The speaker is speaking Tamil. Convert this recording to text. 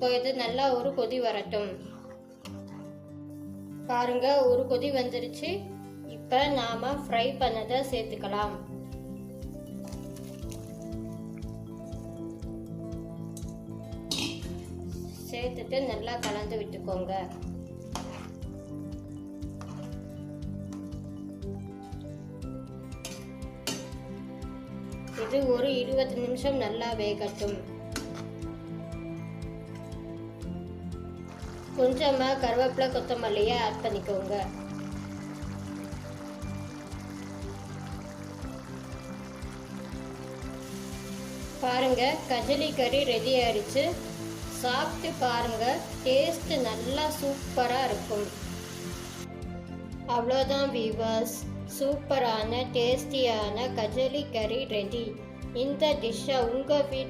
இப்போ இது நல்லா ஒரு கொதி வரட்டும். பாருங்க, ஒரு கொதி வந்துருச்சு. இப்போ நாம ஃப்ரை பண்ணதை சேர்த்துக்கலாம். சேர்த்துட்டு நல்லா கலந்து விட்டுக்கோங்க. இது ஒரு 20 நிமிஷம் நல்லா வேகட்டும். கொஞ்சமா கருவேப்பிலை கொத்தமல்லியை ஆட் பண்ணிக்கோங்க. பாருங்க, கஜலி கறி ரெடி ஆயிடுச்சு. சாப்பிட்டு பாருங்க, டேஸ்ட் நல்லா சூப்பராக இருக்கும். அவ்வளோதான் வீவர்ஸ், சூப்பரான டேஸ்டியான கஜலி கறி ரெடி. இந்த டிஷ்ஷை உங்கள் வீட்டில்